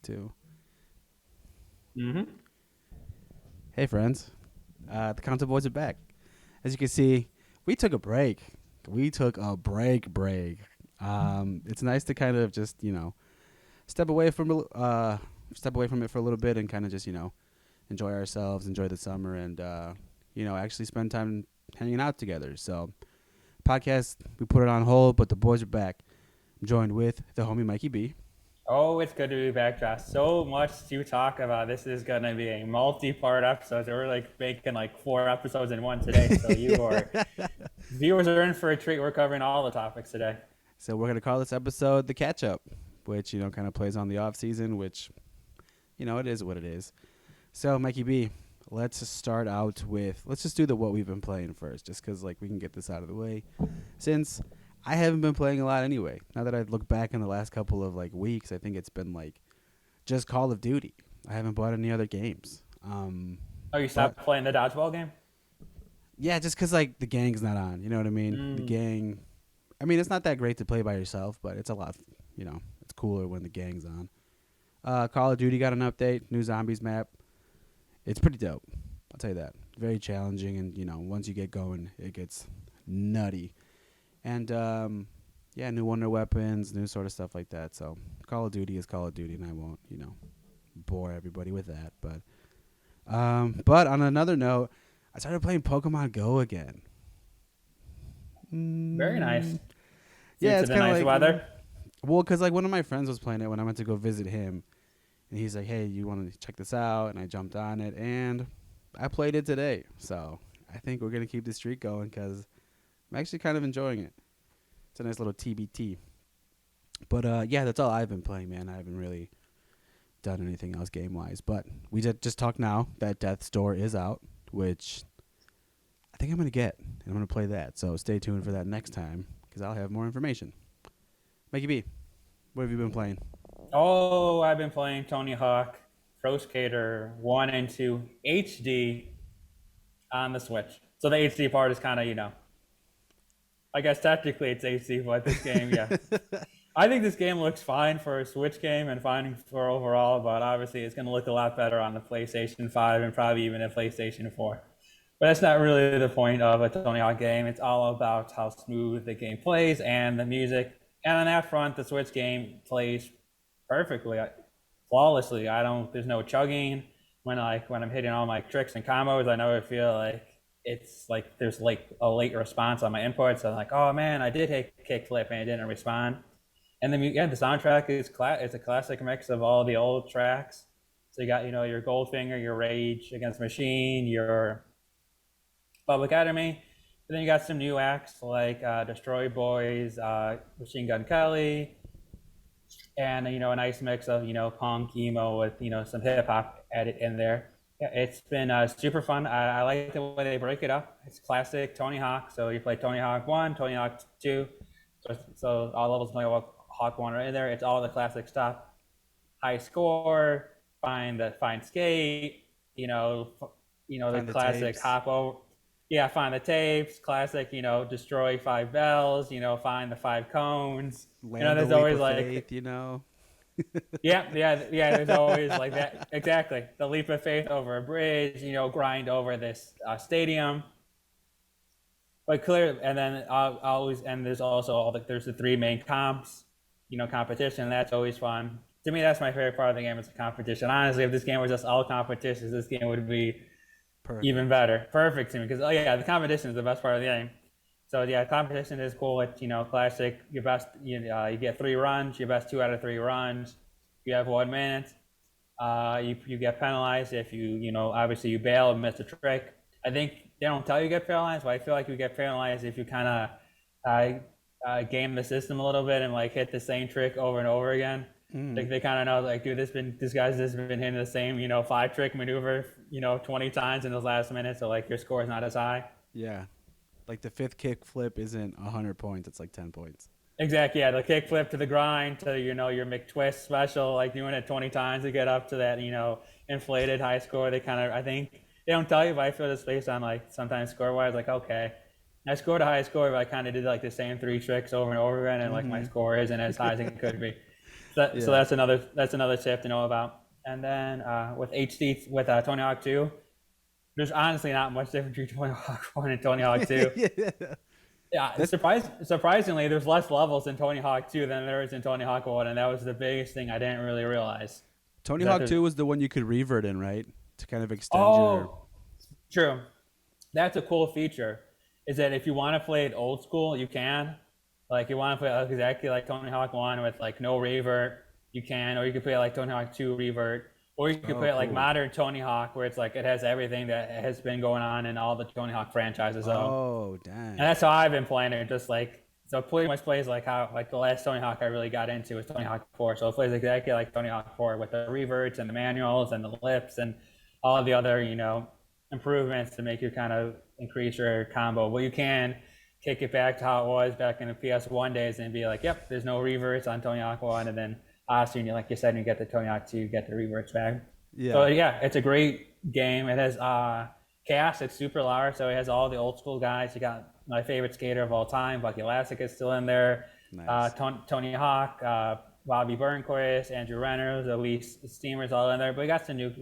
too. Mm-hmm. Hey, friends. The Content Boys are back. As you can see, we took a break. We took a break. It's nice to kind of just step away from step away from it for a little bit and kind of just enjoy ourselves, enjoy the summer, and actually spend time hanging out together. So, podcast we put it on hold, but the boys are back. I'm joined with the homie Mikey B. Oh, it's good to be back, Josh. So much to talk about. This is going to be a multi-part episode. So we're like making like 4 episodes in one today. So viewers are in for a treat. We're covering all the topics today. So we're gonna call this episode the catch up, which kind of plays on the off season, which it is what it is. So Mikey B, let's start out with let's just do the what we've been playing first, just because like we can get this out of the way, since I haven't been playing a lot anyway. Now that I look back in the last couple of like weeks, I think it's been like just Call of Duty. I haven't bought any other games. Oh, you stopped playing the dodgeball game? Yeah, just because like the gang's not on. You know what I mean? The gang. I mean, it's not that great to play by yourself, but it's a lot. It's cooler when the gang's on. Call of Duty got an update, new zombies map. It's pretty dope. I'll tell you that. Very challenging, and once you get going, it gets nutty. And new wonder weapons, new sort of stuff like that. So Call of Duty is Call of Duty, and I won't bore everybody with that. But on another note, I started playing Pokemon Go again. Very nice. Yeah, it's kind of nice like, weather. Well, because like one of my friends was playing it when I went to go visit him, and he's like, "Hey, you want to check this out?" And I jumped on it, and I played it today. So I think we're gonna keep the streak going because I'm actually kind of enjoying it. It's a nice little TBT. But yeah, that's all I've been playing, man. I haven't really done anything else game wise. But we just talked now that Death's Door is out, which I think I'm gonna get, and I'm gonna play that. So stay tuned for that next time because I'll have more information. Mikey B, what have you been playing? Oh, I've been playing Tony Hawk Pro Skater 1 and 2 HD on the Switch. So the HD part is kind of, I guess technically it's HD, but this game, yeah. I think this game looks fine for a Switch game and fine for overall, but obviously it's going to look a lot better on the PlayStation 5 and probably even a PlayStation 4. But that's not really the point of a Tony Hawk game. It's all about how smooth the game plays and the music. And on that front, the Switch game plays perfectly, flawlessly. There's no chugging. When I'm hitting all my tricks and combos, I never feel like it's like there's like a late response on my inputs. I'm like, oh man, I did hit kickflip and it didn't respond. And then the soundtrack is it's a classic mix of all the old tracks. So you got your Goldfinger, your Rage Against the Machine, your Public Enemy. And then you got some new acts like Destroy Boys, Machine Gun Kelly, and a nice mix of punk, emo with some hip hop added in there. Yeah, it's been super fun. I like the way they break it up. It's classic Tony Hawk. So you play Tony Hawk 1, Tony Hawk 2. So all levels of Tony Hawk 1 are in there. It's all the classic stuff. High score, find skate, the classic hop over. Yeah, find the tapes, classic, destroy 5 bells, find the 5 cones. There's always like faith, yeah, there's always like that. Exactly. The leap of faith over a bridge, grind over this stadium. But clear, and then there's also there's the 3 main comps, competition. That's always fun. To me, that's my favorite part of the game is the competition. Honestly, if this game was just all competitions, this game would be even better. Perfect to me because the competition is the best part of the game. So yeah, competition is cool. It's classic. Your best, you get 3 runs. Your best 2 out of 3 runs. You have 1 minute. You get penalized if obviously you bail and miss a trick. I think they don't tell you get penalized, but I feel like you get penalized if you kind of game the system a little bit and like hit the same trick over and over again. Like they kind of know, like, dude, this guy's just been hitting the same 5 trick maneuver 20 times in those last minutes, so like your score is not as high. Yeah, like the 5th kick flip isn't 100 points; it's like 10 points. Exactly. Yeah, the kick flip to the grind to your McTwist special, like doing it 20 times to get up to that inflated high score. They kind of, I think they don't tell you, but I feel it's based on like sometimes score wise, like okay, I scored a high score, but I kind of did like the same 3 tricks over and over again, and like my score isn't as high as it could be. So that's another tip to know about. And then with HD with Tony Hawk 2, there's honestly not much difference between Tony Hawk 1 and Tony Hawk 2. Yeah. Yeah, That's surprisingly, there's less levels in Tony Hawk 2 than there is in Tony Hawk 1, and that was the biggest thing I didn't really realize. Tony That Hawk there's- 2 was the one you could revert in, right? To kind of extend your. Oh, true. That's a cool feature. Is that if you want to play it old school, you can. Like you want to play it exactly like Tony Hawk 1 with like no revert, you can, or you could play it like Tony Hawk 2 revert, or you could play it like cool. modern Tony Hawk where it's like it has everything that has been going on in all the Tony Hawk franchises. Oh, And dang. that's how I've been playing it, just like so it pretty much plays like how like the last Tony Hawk I really got into was Tony Hawk 4. So it plays exactly like Tony Hawk 4 with the reverts and the manuals and the lips and all the other, improvements to make you kind of increase your combo. Well, you can kick it back to how it was back in the PS1 days and be like, yep, there's no reverts on Tony Hawk 1, and then obviously, like you said, you get the Tony Hawk 2, you get the reverts back. Yeah. So yeah, it's a great game. It has cast, it's super large, so it has all the old school guys. You got my favorite skater of all time, Bucky Lasek is still in there. Nice. Tony Hawk, Bobby Burnquist, Andrew Renner, the Elise Steamers all in there. But we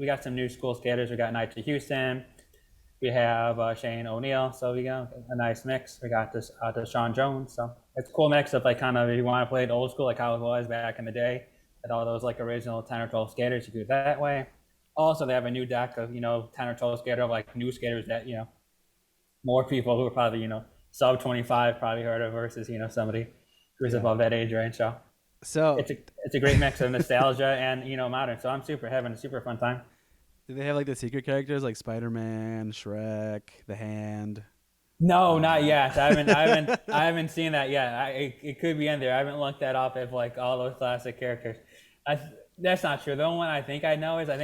got some new school skaters. We got Nigel Houston. We have Shane O'Neill. So we got a nice mix. We got this Deshaun Jones. So it's a cool mix of like kind of if you want to play it old school like how it was back in the day, with all those like original 10 or 12 skaters, you do it that way. Also, they have a new deck of 10 or 12 skaters, like new skaters that more people who are probably sub 25 probably heard of versus somebody who's above that age range. So it's a great mix of nostalgia and modern. So I'm having a super fun time. Do they have like the secret characters like Spider-Man, Shrek, The Hand? No, not yet. I haven't seen that yet. It could be in there. I haven't looked that up if like all those classic characters. That's not true. The only one I think I know is I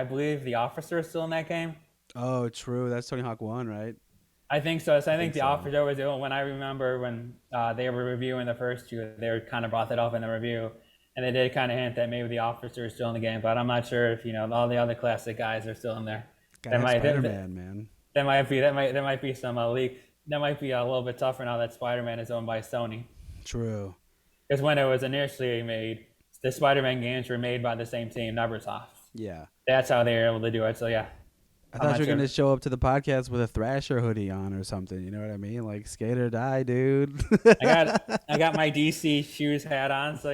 believe the officer is still in that game. Oh, true. That's Tony Hawk 1, right? I think so. So I think the officer was the one. When I remember when they were reviewing the first two, they kind of brought that up in the review, and they did kind of hint that maybe the officer is still in the game, but I'm not sure if all the other classic guys are still in there. Spider-Man, man. That might be some leak. That might be a little bit tougher now that Spider-Man is owned by Sony. True. Because when it was initially made, the Spider-Man games were made by the same team, Neversoft. Yeah. That's how they were able to do it. So yeah. I thought you were going to show up to the podcast with a Thrasher hoodie on or something. You know what I mean? Like, skate or die, dude. I got my DC shoes hat on, so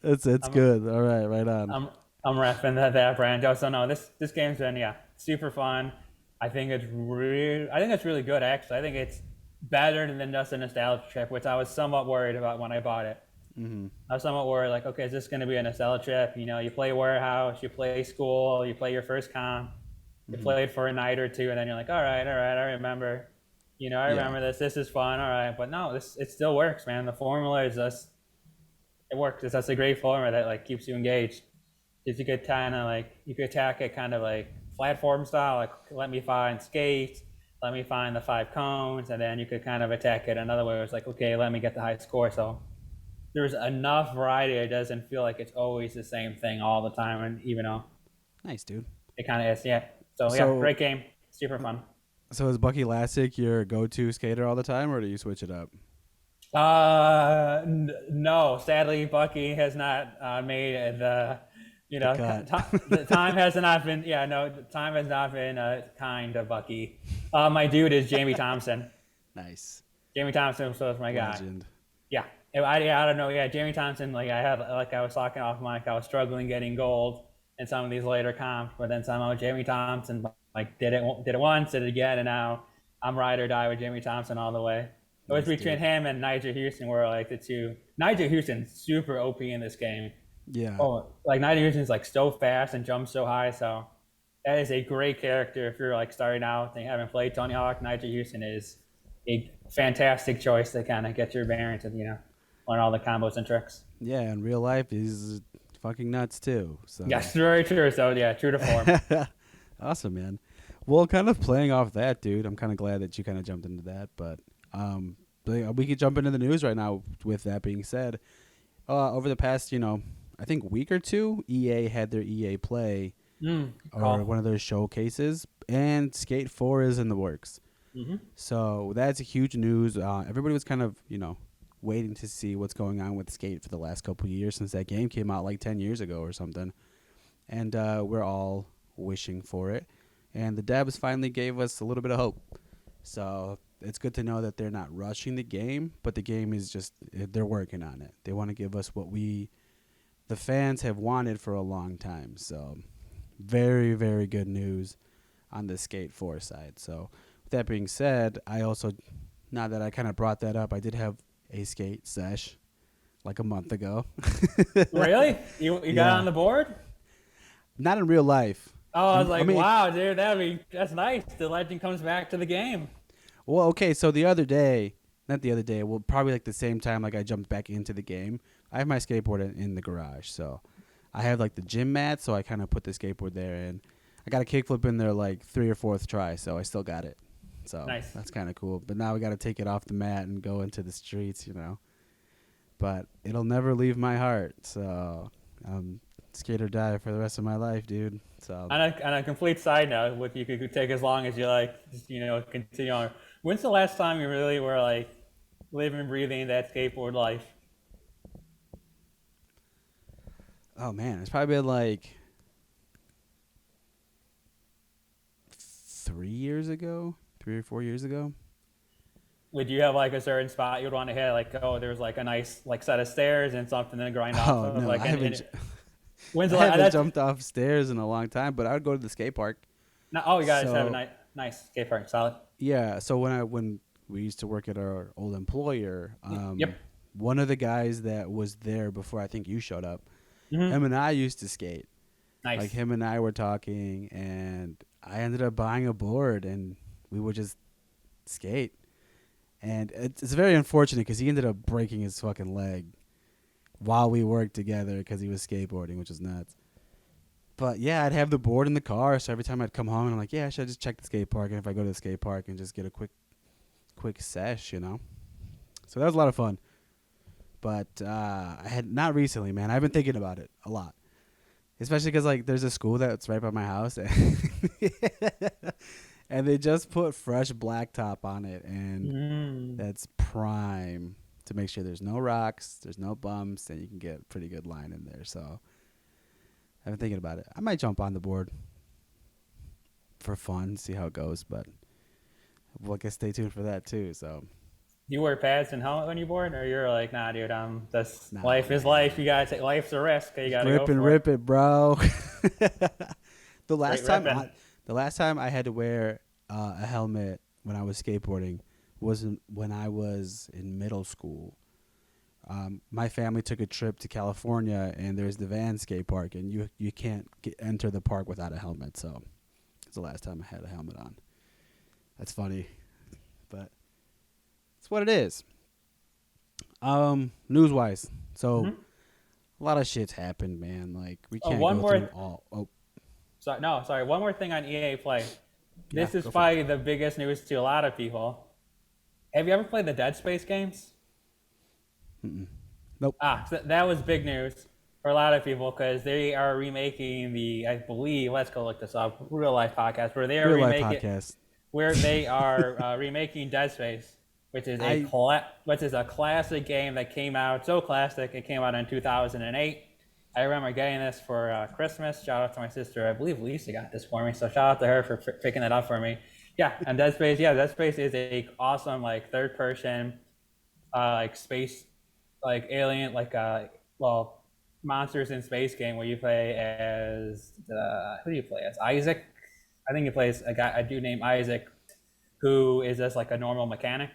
It's good. All right on. I'm repping that brand. So no, this game's been super fun. I think it's really good actually. I think it's better than just a nostalgia trip, which I was somewhat worried about when I bought it. Mm-hmm. I was somewhat worried, like, okay, is this going to be a nostalgia trip? You play Warehouse, you play school, you play your first comp. You play it for a night or two, and then you're like, all right, I remember. I remember this. This is fun. All right, but no, it still works, man. The formula is it works. That's a great formula that like keeps you engaged. If you could kind of like you could attack it kind of like platform style, like let me find skates, let me find the 5 cones, and then you could kind of attack it another way. It's like, okay, let me get the high score. So there's enough variety. It doesn't feel like it's always the same thing all the time, and even though Nice, dude. it kind of is, yeah. So great game, super fun. So is Bucky Lasek your go-to skater all the time, or do you switch it up? No, sadly, Bucky has not made the time has not been. Yeah, no, time has not been kind to Bucky. My dude is Jamie Thompson. Nice. Jamie Thompson was my guy. Legend. Yeah, I don't know. Yeah, Jamie Thompson. Like I was talking off mic, I was struggling getting gold in some of these later comps, but then somehow Jamie Thompson like did it once, did it again, and now I'm ride or die with Jamie Thompson all the way. It was between him and Nigel Houston were like the two. Nigel Houston's super OP in this game. Yeah. Oh, like Nigel Houston's like so fast and jumps so high, so that is a great character if you're like starting out and you haven't played Tony Hawk. Nigel Houston is a fantastic choice to kind of get your bearings and learn all the combos and tricks. Yeah, in real life he's fucking nuts too. So yes, very true. So yeah, true to form. Awesome, man. Well, kind of playing off that, dude, I'm kind of glad that you kind of jumped into that, but we could jump into the news right now. With that being said, over the past I think week or two, EA had their EA Play or one of their showcases, and Skate 4 is in the works. Mm-hmm. So that's huge news. Everybody was kind of waiting to see what's going on with Skate for the last couple of years since that game came out like 10 years ago or something. And we're all wishing for it. And the devs finally gave us a little bit of hope. So it's good to know that they're not rushing the game, but the game is just, they're working on it. They want to give us what we, the fans, have wanted for a long time. So very, very good news on the Skate 4 side. So with that being said, I also, now that I kind of brought that up, I did have a Skate sesh like a month ago. Really? You got Yeah. on the board? Not in real life. Oh, I was like, I mean, wow, dude, that's nice. The legend comes back to the game. well, okay, so the other day, not the other day, well, probably like the same time like I jumped back into the game, I have my skateboard in the garage. So I have like the gym mat, so I kind of put the skateboard there, and I got a kickflip in there like 3rd or 4th try, so I still got it. So Nice. that's kind of cool. But now we got to take it off the mat and go into the streets, you know. But it'll never leave my heart. So skate or die for the rest of my life, dude. So On a complete side note, what you could take as long as you like, just, continue on. When's the last time you really were like living and breathing that skateboard life? oh man, it's probably been like 3 years ago, 3 or 4 years ago. Would you have like a certain spot you'd want to hit? Like, oh, there's like a nice like set of stairs and something to grind off Oh of. no, Like, I haven't. when's I the last? haven't jumped off stairs in a long time, but I would go to the skate park. No, oh, you guys have a So- nice skate park, solid. Yeah, so when we used to work at our old employer, Yep. one of the guys that was there before I think you showed up, Mhm. him and I used to skate. Nice. Like him and I were talking, and I ended up buying a board, and we would just skate. And it's very unfortunate because he ended up breaking his fucking leg while we worked together because he was skateboarding, which is nuts. But yeah, I'd have the board in the car, so every time I'd come home, and I'm like, yeah, I should just check the skate park. And if I go to the skate park and just get a quick sesh, you know. So that was a lot of fun. But I had not recently, man. I've been thinking about it a lot, especially because like there's a school that's right by my house, and they just put fresh blacktop on it, and that's prime to make sure there's no rocks, there's no bumps, and you can get a pretty good line in there. So I've been thinking about it. I might jump on the board for fun, see how it goes, but we'll guess stay tuned for that too. So You wear pads and helmet when you board, or you're like, nah, dude, that's Nah, life is life. You gotta take life's a risk. You gotta rip go and for rip it, bro. the last Straight time ripping. the last time I had to wear a helmet when I was skateboarding was when I was in middle school. My family took a trip to California, and there's the Van skate park, and you can't enter the park without a helmet. So it's the last time I had a helmet on. That's funny, but it's what it is. News wise, so Mhm. a lot of shit's happened, man. Like we Oh, can't one go more- through all. Oh, Sorry. One more thing on EA Play. This Yeah, is go for probably the biggest news to a lot of people. Have you ever played the Deadspace games? nope. So that was big news for a lot of people because they are remaking I believe, let's go look this up, Real Life Podcast, where they are Real life remaking, podcast. where they are remaking Deadspace, which is a classic game that came out, so classic, it came out in 2008. I remember getting this for Christmas. Shout out to my sister. I believe Lisa got this for me, so shout out to her for picking it up for me. Yeah, and Deadspace is a awesome like third person, like space, like alien, like monsters in space game where you play as who do you play as? Isaac. I think you play as a dude named Isaac, who is just like a normal mechanic,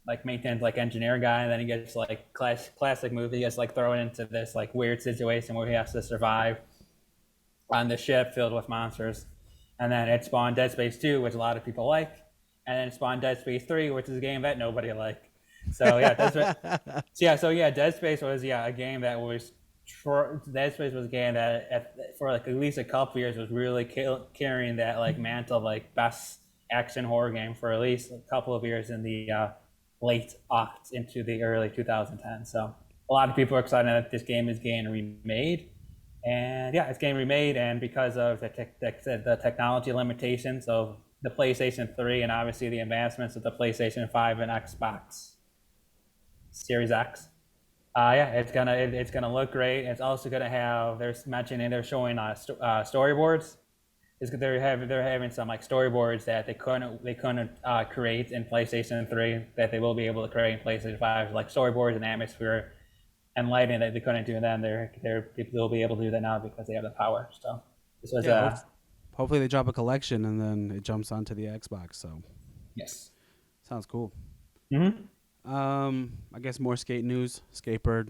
like maintains like engineer guy, and then he gets like classic movie, he gets like thrown into this like weird situation where he has to survive on the ship filled with monsters. And then it spawned Dead Space 2, which a lot of people like, and then it spawned Dead Space 3, which is a game that nobody liked. So yeah, Dead Space was a game that was Dead Space was a game that for like at least a couple years was really carrying that like mantle of like best action horror game for at least a couple of years in the late aughts into the early 2010s. So a lot of people are excited that this game is getting remade, and yeah, it's getting remade, and because of the technology limitations of the PlayStation 3 and obviously the advancements of the PlayStation 5 and Xbox. Series X. Yeah, it's gonna look great. It's also gonna have they're showing storyboards. They're having some like storyboards that they couldn't create in PlayStation 3 that they will be able to create in PlayStation 5, like storyboards and atmosphere and lighting that they couldn't do then. They'll be able to do that now because they have the power. So this was Yeah, hopefully they drop a collection and then it jumps onto the Xbox. So yes. sounds cool. Mm-hmm. I guess more skate news. Skatebird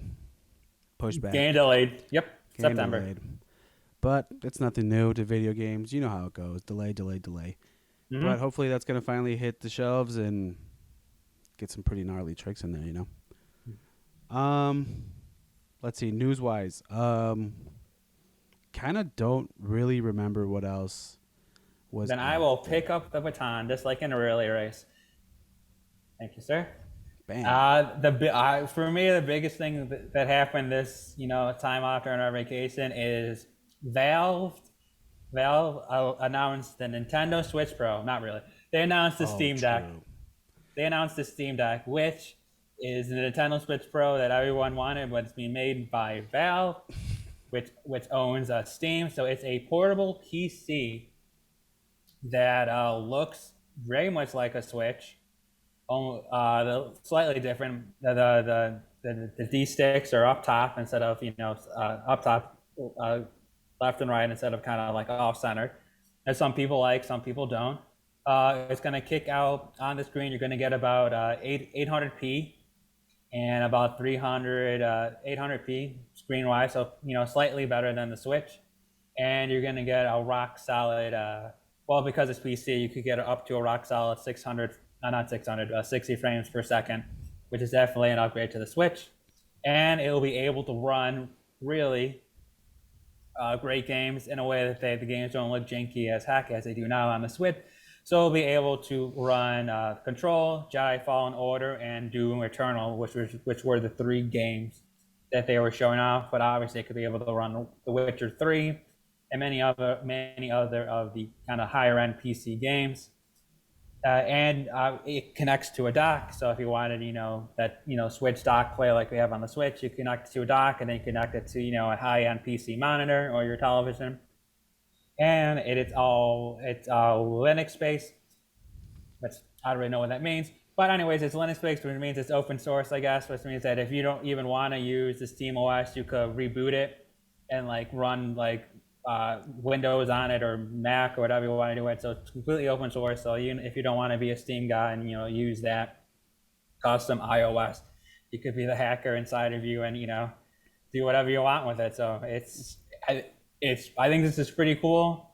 pushed back, Game delayed. Yep, game September. delayed, but it's nothing new to video games. You know how it goes: delay, delay, delay. But Mm-hmm. hopefully that's gonna finally hit the shelves and get some pretty gnarly tricks in there. Um, let's see. News wise, kind of don't really remember what else was Then I out will there. pick up the baton just like in a relay race. Thank you, sir. Bam. For me, the biggest thing that happened this time after our vacation is Valve. Valve announced the Nintendo Switch Pro. Not really. They announced the Oh, Steam Deck. true. They announced the Steam Deck, which is the Nintendo Switch Pro that everyone wanted, but it's being made by Valve, which owns Steam. So it's a portable PC that looks very much like a Switch, slightly different. The D sticks are up top instead of up top, left and right instead of kind of like off center. As some people like, some people don't. It's going to kick out on the screen. You're going to get about 800p and about 800p screen wise, so slightly better than the Switch. And you're going to get a rock solid. Well, because it's PC, you could get up to a rock solid 600, not 600, 60 frames per second, which is definitely an upgrade to the Switch. And it will be able to run really great games in a way that the games don't look janky as heck as they do now on the Switch. So we'll be able to run Control, Jedi Fallen Order, and Doom Eternal, which were the three games that they were showing off. But obviously, it could be able to run The Witcher 3 and many other of the kind of higher end PC games. And it connects to a dock. So if you wanted, that Switch dock play like we have on the Switch, you connect it to a dock and then connect it to a high end PC monitor or your television. And it's all Linux based, which I don't really know what that means. But anyways, it's Linux based, which means it's open source, I guess, which means that if you don't even want to use the Steam OS, you could reboot it and like run like Windows on it or Mac or whatever you want to do it. So it's completely open source. So if you don't want to be a Steam guy and use that custom iOS, you could be the hacker inside of you and do whatever you want with it. So I think this is pretty cool.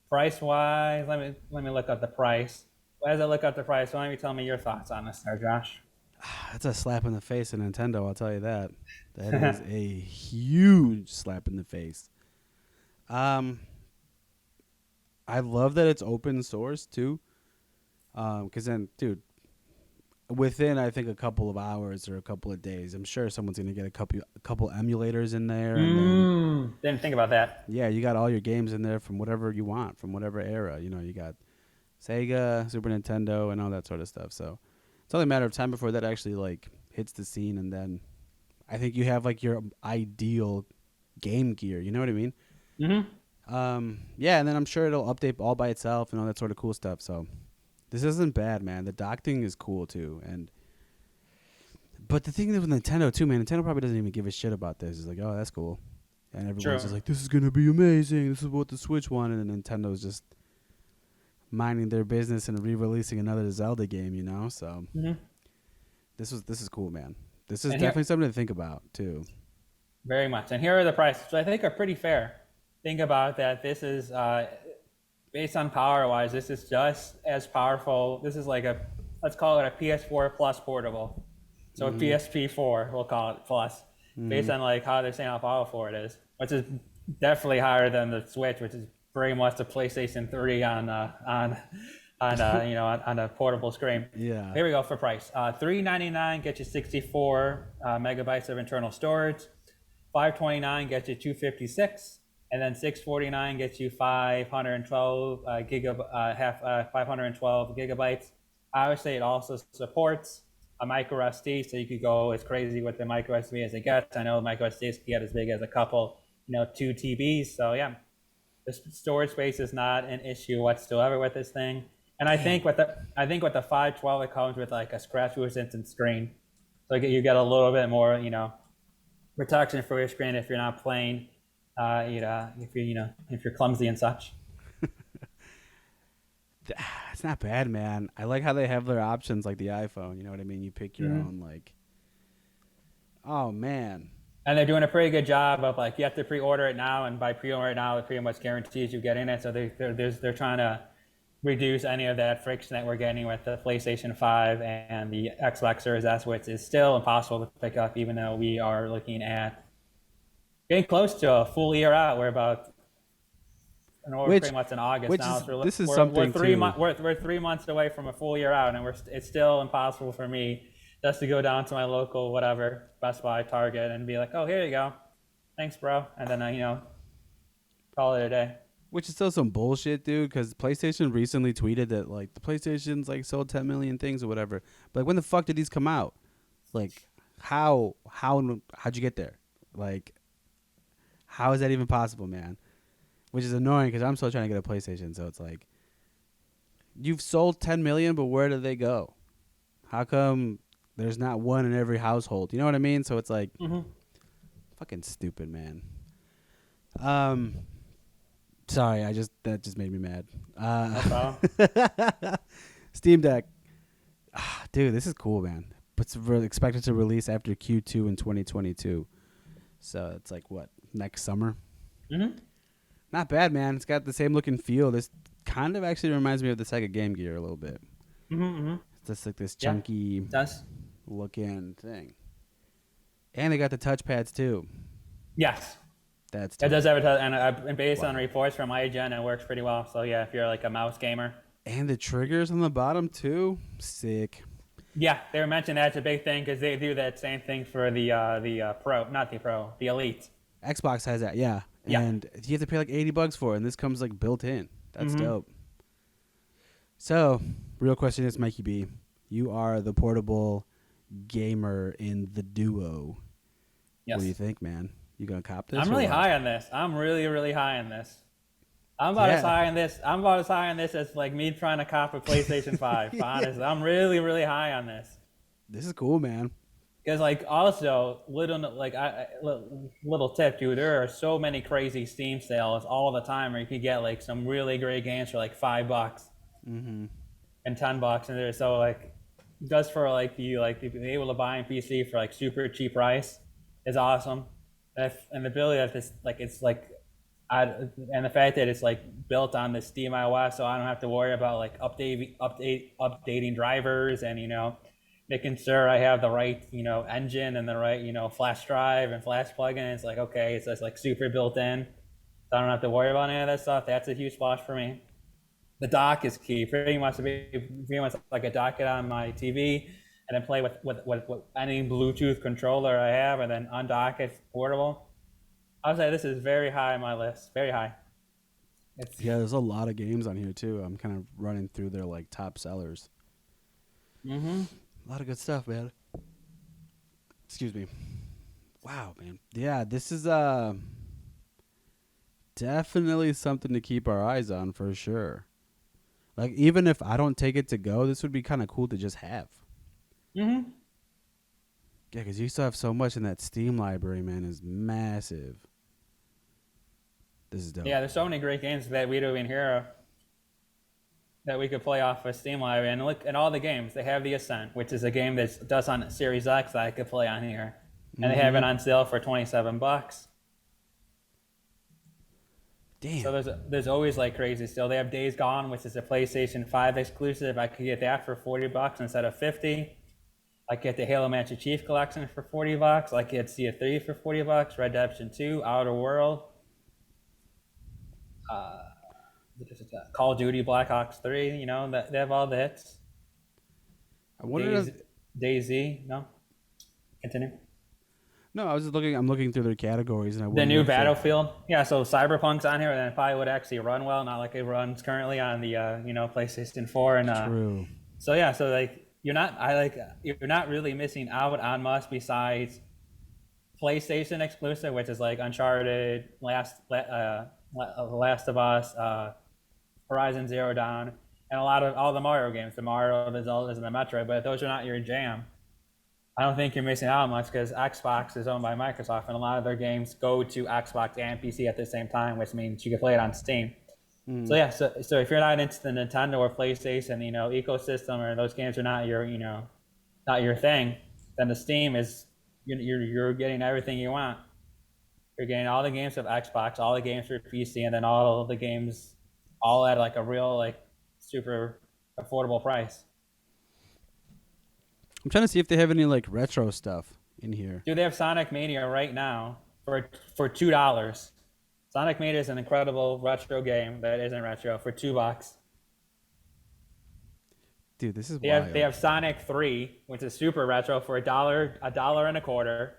Price wise, let me look up the price. As I look up the price, why don't you tell me your thoughts on this, there, Josh? That's a slap in the face of Nintendo, I'll tell you that. That is a huge slap in the face. Um, I love that it's open source too. Because then, dude, within I think a couple of hours or a couple of days, I'm sure someone's gonna get a couple emulators in there, and then Didn't think about that. yeah, you got all your games in there from whatever you want, from whatever era. You got Sega, Super Nintendo, and all that sort of stuff. So it's only a matter of time before that actually like hits the scene, and then I think you have like your ideal Game Gear. You know what I mean? Yeah, and then I'm sure it'll update all by itself and all that sort of cool stuff. So this isn't bad, man. The dock thing is cool too, but the thing with Nintendo too, man, Nintendo probably doesn't even give a shit about this. It's like, oh, that's cool, and everyone's just like, this is gonna be amazing. This is what the Switch wanted, and Nintendo's just minding their business and re-releasing another Zelda game. So this is cool, man. This is definitely something to think about too. Very much. And here are the prices, which I think are pretty fair. Think about that. This is based on power wise, this is just as powerful. This is like let's call it a PS4 Plus portable. So a PSP4, we'll call it Plus, based on like how they're saying how powerful it is, which is definitely higher than the Switch, which is very much the PlayStation 3 on a portable screen. Yeah. Here we go for price. $399 gets you 64 megabytes of internal storage. $529 gets you 256, and then $649 gets you 512 gigabytes. Obviously, it also supports a micro SD, so you could go as crazy with the micro SD as it gets. I know micro SDs can get as big as a couple, 2 TBs. So yeah, the storage space is not an issue whatsoever with this thing. And Damn. I think with the 512 it comes with like a scratch resistant screen, so you get a little bit more protection for your screen if you're not playing, if you're clumsy and such. It's not bad, man. I like how they have their options like the iPhone. You know what I mean? You pick your Mm-hmm. own like. Oh man. And they're doing a pretty good job of like you have to pre-order it now, and by pre-order it now, it pretty much guarantees you getting it. So they're trying to reduce any of that friction that we're getting with the PlayStation 5 and the Xbox Series S, which is still impossible to pick up, even though we are looking at getting close to a full year out. We're about, we're Which pretty much in August which now. is So this is something too. we're 3 months away from a full year out, and it's still impossible for me just to go down to my local whatever Best Buy, Target, and be like, oh, here you go, thanks, bro, and then call it a day. Which is still some bullshit, dude. Because PlayStation recently tweeted that like the PlayStation's like sold 10 million things or whatever. But like, when the fuck did these come out? Like, how'd you get there? Like, how is that even possible, man? Which is annoying because I'm still trying to get a PlayStation. So it's like, you've sold 10 million, but where did they go? How come there's not one in every household? You know what I mean? So it's like, fucking stupid, man. Sorry, that just made me mad. No problem. Steam Deck, dude, this is cool, man. But it's expected to release after Q2 in 2022. So it's like what, next summer? Mm-hmm. Not bad, man. It's got the same look and feel. This kind of actually reminds me of the Sega Game Gear a little bit. Mm-hmm. It's just like this chunky looking thing. And they got the touchpads too. Yes. That's It does have a touch, and based on reports from IGN, it works pretty well. So yeah, if you're like a mouse gamer. And the triggers on the bottom too. Sick. Yeah, they were mentioning that's a big thing because they do that same thing for the Pro, not the Pro, the Elite. Xbox has that, yeah. And you have to pay like $80 for it, and this comes like built in. That's dope. So, real question is, Mikey B, you are the portable gamer in the duo. Yes. What do you think, man? You gonna cop this? I'm really high on this. I'm really, really high on this. I'm about as high on this. I'm about as high on this as like me trying to cop a PlayStation 5. Honestly, I'm really, really high on this. This is cool, man. Because like also little tip, dude. There are so many crazy Steam sales all the time where you could get like some really great games for like $5 and $10, and there's so like just for like you be able to buy a PC for like super cheap price is awesome. And the ability of this and the fact that it's like built on the Steam iOS, so I don't have to worry about like updating drivers and making sure I have the right engine and the right flash drive and flash plugin. It's like okay, it's just like super built in, so I don't have to worry about any of that stuff. That's a huge plus for me. The dock is key. Pretty much like a docket on my TV, and then play with any Bluetooth controller I have, and then undock it portable. I'll say this is very high on my list. Very high. Yeah, there's a lot of games on here too. I'm kind of running through their like top sellers. A lot of good stuff, man. Excuse me. Wow, man. Yeah, this is definitely something to keep our eyes on for sure. Like, even if I don't take it to go, this would be kind of cool to just have. Yeah, because you still have so much in that Steam library, man. Is massive. This is dope. Yeah, there's so many great games that we don't even hear of that we could play off of Steam library. And look at all the games. They have The Ascent, which is a game that does on Series X that I could play on here. And they have it on sale for $27. Damn. So there's always like crazy still. They have Days Gone, which is a PlayStation 5 exclusive. I could get that for $40 instead of $50. I get the Halo Master Chief Collection for $40. I get Sea of 3 for $40. Red Dead 2, Outer World, Call of Duty Black Ops 3. They have all the hits. I wonder DayZ. No, continue. No, I was just looking. I'm looking through their categories, and The new Battlefield. Yeah, so Cyberpunk's on here, and it probably would actually run well, not like it runs currently on the PlayStation 4. And True. So yeah, so like you're not really missing out on much besides PlayStation exclusive, which is like Uncharted, Last of Us, Horizon Zero Dawn, and a lot of all the Mario games, the Mario, the Zeldas, and the Metroid. But if those are not your jam, I don't think you're missing out much because Xbox is owned by Microsoft, and a lot of their games go to Xbox and PC at the same time, which means you can play it on Steam. So yeah, so if you're not into the Nintendo or PlayStation, ecosystem, or those games are not your, not your thing, then the Steam is you're getting everything you want. You're getting all the games of Xbox, all the games for PC, and then all of the games all at like a real like super affordable price. I'm trying to see if they have any like retro stuff in here. Dude, they have Sonic Mania right now for $2. Sonic Mania is an incredible retro game that isn't retro for $2. Dude, this is They wild. have Sonic 3, which is super retro for $1.25.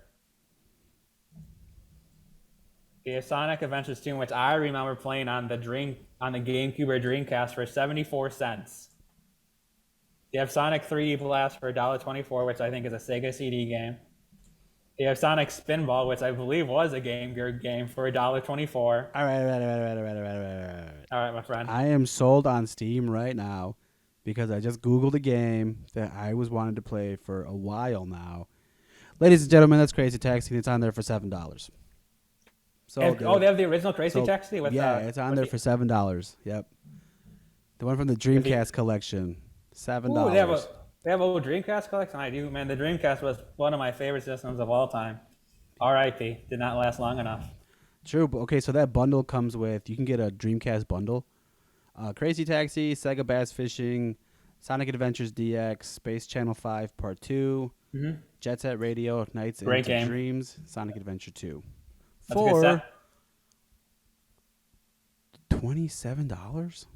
They have Sonic Adventures 2, which I remember playing on the GameCube or Dreamcast for 74 cents. They have Sonic 3D Blast for $1.24, which I think is a Sega CD game. They have Sonic Spinball, which I believe was a Game Gear game for $1.24. All right. All right, my friend. I am sold on Steam right now because I just Googled a game that I was wanting to play for a while now. Ladies and gentlemen, that's Crazy Taxi. It's on there for $7. So They have the original Crazy Taxi? It's on there for $7. Yep. The one from the Dreamcast collection. $7. Ooh, they have a Dreamcast collection? I do, man. The Dreamcast was one of my favorite systems of all time. R.I.P. Did not last long enough. True, but okay, so that bundle comes with, you can get a Dreamcast bundle. Crazy Taxi, Sega Bass Fishing, Sonic Adventures DX, Space Channel 5 Part 2, Jet Set Radio, Nights into Dreams, Sonic Adventure 2. That's a good set. $27?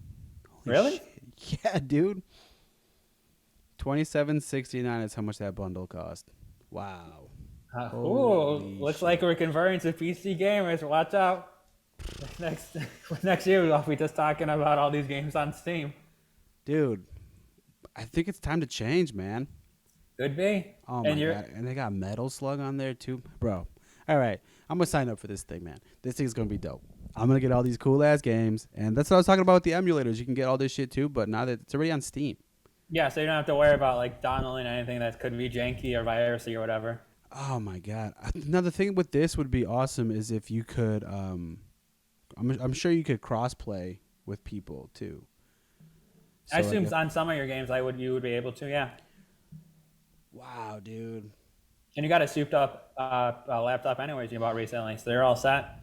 Really? Shit. Yeah, dude. $27.69 is how much that bundle cost. Wow. Looks like we're converting to PC gamers. Watch out. Next year we'll be just talking about all these games on Steam. Dude, I think it's time to change, man. Could be. Oh my god. And they got Metal Slug on there too. Bro. All right. I'm going to sign up for this thing, man. This thing's going to be dope. I'm going to get all these cool ass games. And that's what I was talking about with the emulators. You can get all this shit too, but now that it's already on Steam. Yeah, so you don't have to worry about like downloading anything that could be janky or virusy or whatever. Oh my god! Another thing with this would be awesome is if you could. I'm sure you could crossplay with people too. So I assume on some of your games you would be able to, yeah. Wow, dude! And you got a souped up laptop anyways you bought recently, so they're all set.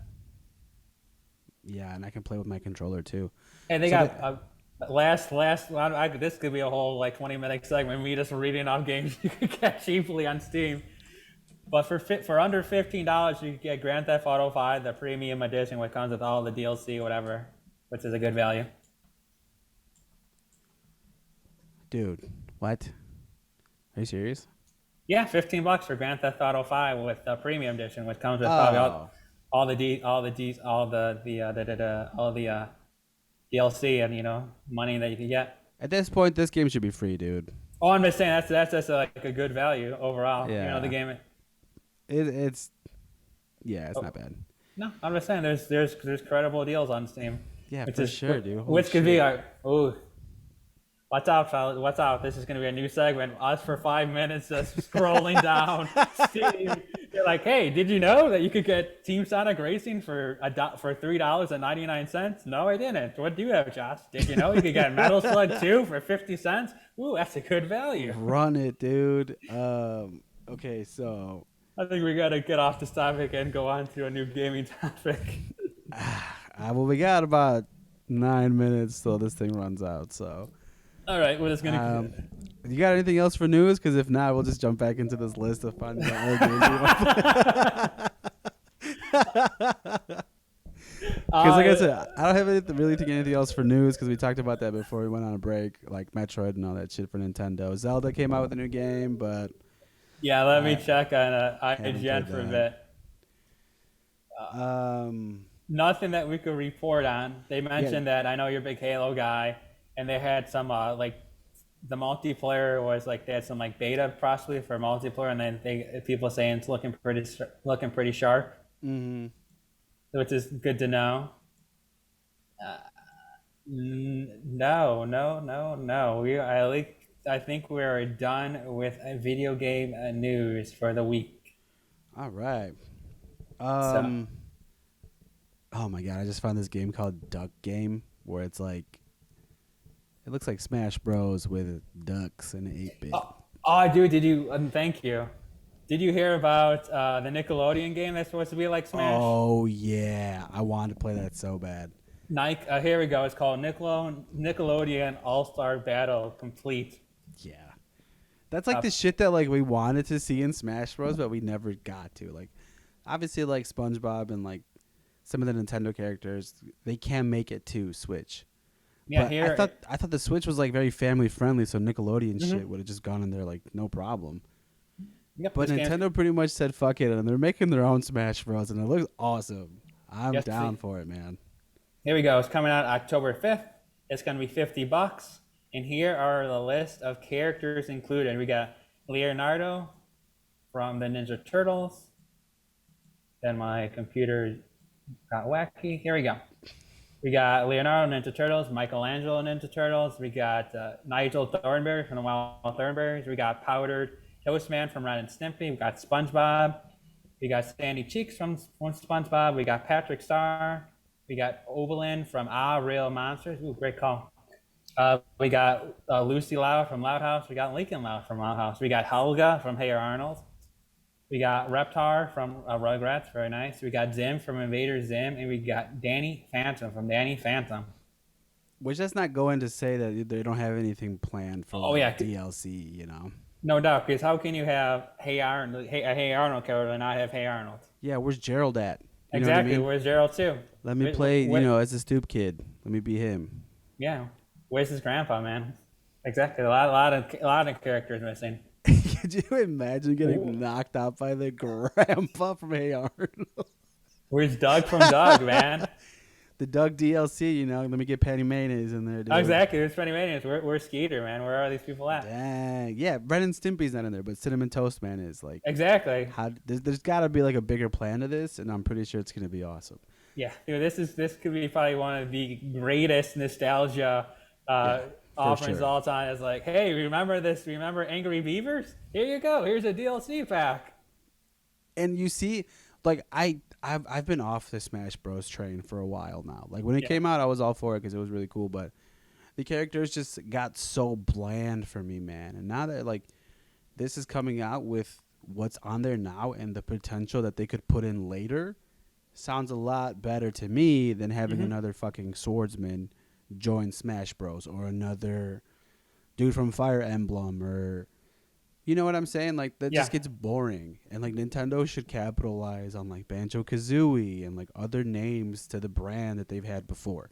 Yeah, and I can play with my controller too. And they got. This could be a whole like 20-minute segment. Me just reading off games you can get cheaply on Steam. But for under $15, you can get Grand Theft Auto 5, the premium edition, which comes with all the DLC, whatever, which is a good value. Dude, what? Are you serious? Yeah, $15 for Grand Theft Auto 5 with the premium edition, which comes with probably all the DLC and money that you can get. At this point, this game should be free, dude. Oh, I'm just saying that's just like a good value overall. Yeah. The game. It's not bad. No, I'm just saying there's credible deals on Steam. Yeah, for sure, dude. Which could be like, watch out, fellas, watch out. This is gonna be a new segment. Us for 5 minutes just scrolling down Steam. You're like, hey, did you know that you could get Team Sonic Racing for $3.99? No, I didn't. What do you have, Josh? Did you know you could get Metal Slug 2 for 50 cents? Ooh, that's a good value. Run it, dude. Okay, so I think we gotta get off this topic and go on to a new gaming topic. Well, we got about 9 minutes till this thing runs out, so. All right, we're just gonna. You got anything else for news? Because if not, we'll just jump back into this list of finding out more games we want to play. Because like I said, I don't have anything else for news because we talked about that before we went on a break, like Metroid and all that shit for Nintendo. Zelda came out with a new game, but yeah, let me check on IGN for a bit. Nothing that we could report on. They mentioned that I know you're a big Halo guy, and they had some the multiplayer was like they had some like beta possibly for multiplayer, and then people saying it's looking pretty sharp, Mm-hmm. which is good to know. No, no, no, no. I think we're done with video game news for the week. All right. So Um. Oh my god! I just found this game called Duck Game, where it's like it looks like Smash Bros with ducks and 8-bit. dude, did you? Thank you. Did you hear about the Nickelodeon game that's supposed to be like Smash? Oh yeah, I wanted to play that so bad. Nike. Here we go. It's called Nickelodeon All-Star Battle Complete. Yeah, that's like the shit that like we wanted to see in Smash Bros, but we never got to. Like, obviously, like SpongeBob and like some of the Nintendo characters, they can make it to Switch. Yeah, But here. I thought the Switch was like very family friendly, so Nickelodeon shit would have just gone in there like no problem. Yep, But this game's- Nintendo pretty much said fuck it, and they're making their own Smash Bros, and it looks awesome. I'm Yes, down please. for it, man. Here we go. It's coming out October 5th. It's going to be $50. And here are the list of characters included. We got Leonardo from the Ninja Turtles. Then my computer got wacky. Here we go. We got Leonardo Ninja Turtles, Michelangelo Ninja Turtles. We got Nigel Thornberry from the Wild Thornberries. We got Powdered Toast Man from Ren and Stimpy. We got SpongeBob. We got Sandy Cheeks from SpongeBob. We got Patrick Star. We got Oberlin from Real Monsters. Ooh, great call. We got Lucy Loud from Loud House. We got Lincoln Loud from Loud House. We got Helga from Hey Arnold. We got Reptar from Rugrats. Very nice. We got Zim from Invader Zim. And we got Danny Phantom from Danny Phantom. Which that's not going to say that they don't have anything planned for DLC, you know? No doubt, because how can you have Hey Arnold, a Hey Arnold character and not have Hey Arnold? Yeah, where's Gerald at? You know Exactly. what I mean? Where's Gerald too? Let me play, you know, as a stoop kid. Let me be him. Yeah. Where's his grandpa, man? Exactly. A lot of characters missing. Could you imagine getting knocked out by the grandpa from Hey Arnold? Where's Doug from Doug, man? The Doug DLC, you know, let me get Patty Mayonnaise in there, dude. Exactly. Where's Penny Manias? Where's Skeeter, man? Where are these people at? Dang. Yeah, Ren and Stimpy's not in there, but Cinnamon Toast Man is like. Exactly. There's got to be like a bigger plan to this, and I'm pretty sure it's gonna be awesome. Yeah, dude, this could be probably one of the greatest nostalgia offerings of all time. It's like, hey, remember this? Remember Angry Beavers? Here you go. Here's a DLC pack. And you see, like I've been off the Smash Bros train for a while now. Like when it came out, I was all for it because it was really cool. But the characters just got so bland for me, man. And now that like this is coming out with what's on there now and the potential that they could put in later, sounds a lot better to me than having another fucking swordsman join Smash Bros or another dude from Fire Emblem or. You know what I'm saying? Like that just gets boring, and like Nintendo should capitalize on like Banjo-Kazooie and like other names to the brand that they've had before,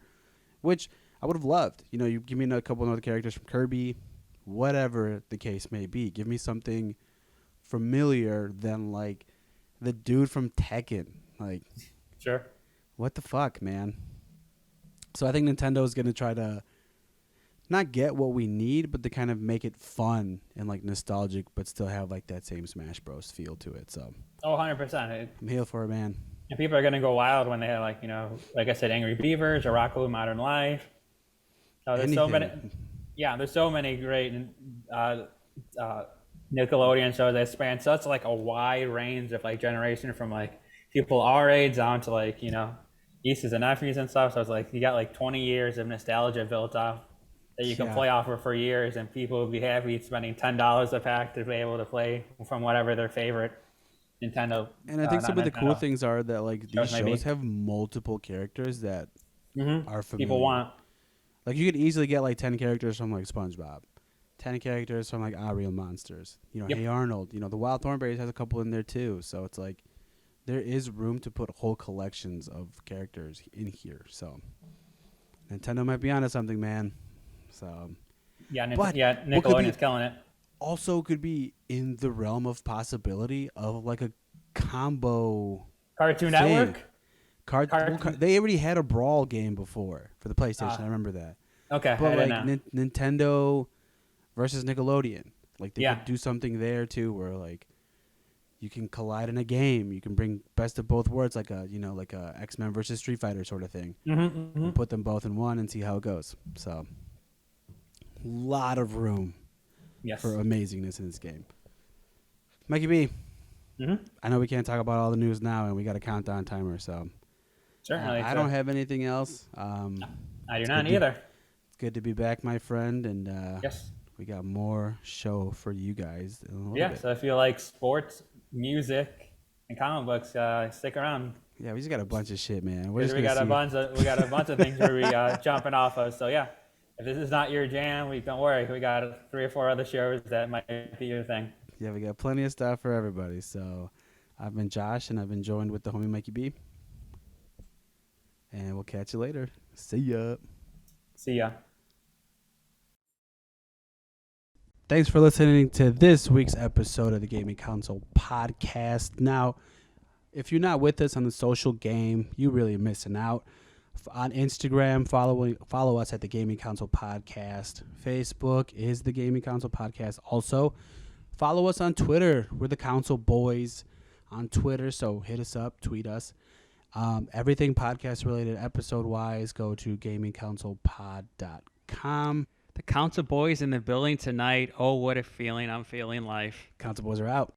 which I would have loved. You know, you give me a couple of other characters from Kirby, whatever the case may be. Give me something familiar than like the dude from Tekken. Like, Sure. what the fuck, man? So I think Nintendo is gonna try to not get what we need, but to kind of make it fun and like nostalgic, but still have like that same Smash Bros feel to it. So, 100%. I'm here for it, man. And people are gonna go wild when they have like like I said, Angry Beavers or Rocco Modern Life. There's so many. Yeah, there's so many great Nickelodeon shows that span such like a wide range of like generation from like people our age down to like nieces and nephews and stuff. So it's like you got like 20 years of nostalgia built up that you can play off of for years, and people would be happy spending $10 a pack to be able to play from whatever their favorite Nintendo. And I think some of the cool things are that like these shows have multiple characters that are familiar. People want. Like you could easily get like 10 characters from like SpongeBob, 10 characters from like Real Monsters. Hey Arnold. The Wild Thornberries has a couple in there too. So it's like there is room to put whole collections of characters in here. So Nintendo might be onto something, man. So Nickelodeon's killing it. Also could be in the realm of possibility of like a combo Cartoon Network. They already had a Brawl game before for the PlayStation. I remember that. Okay, but like Nintendo versus Nickelodeon. Like they Yeah. could do something there too, where like you can collide in a game. You can bring best of both worlds, like a X-Men versus Street Fighter sort of thing, and put them both in one and see how it goes. So, lot of room Yes. for amazingness in this game. Mikey B, I know we can't talk about all the news now, and we got a countdown timer, so Certainly. I don't have anything else. I do not either. It's good to be back, my friend, and Yes. we got more show for you guys in a little Yeah. bit. So if you like sports, music, and comic books, stick around. Yeah, we just got a bunch of shit, man. We got a bunch of things where we jumping off of. So yeah, if this is not your jam, don't worry. We got 3 or 4 other shows that might be your thing. Yeah, we got plenty of stuff for everybody. So I've been Josh, and I've been joined with the homie Mikey B. And we'll catch you later. See ya. See ya. Thanks for listening to this week's episode of the Gaming Console Podcast. Now, if you're not with us on the social game, you're really missing out. On Instagram, follow us at the Gaming Console Podcast. Facebook is the Gaming Console Podcast. Also, follow us on Twitter. We're the Console Boys on Twitter, so hit us up, tweet us. Everything podcast related episode wise, go to gamingconsolepod.com. The Council Boys in the building tonight. Oh, what a feeling. I'm feeling life. Console Boys are out.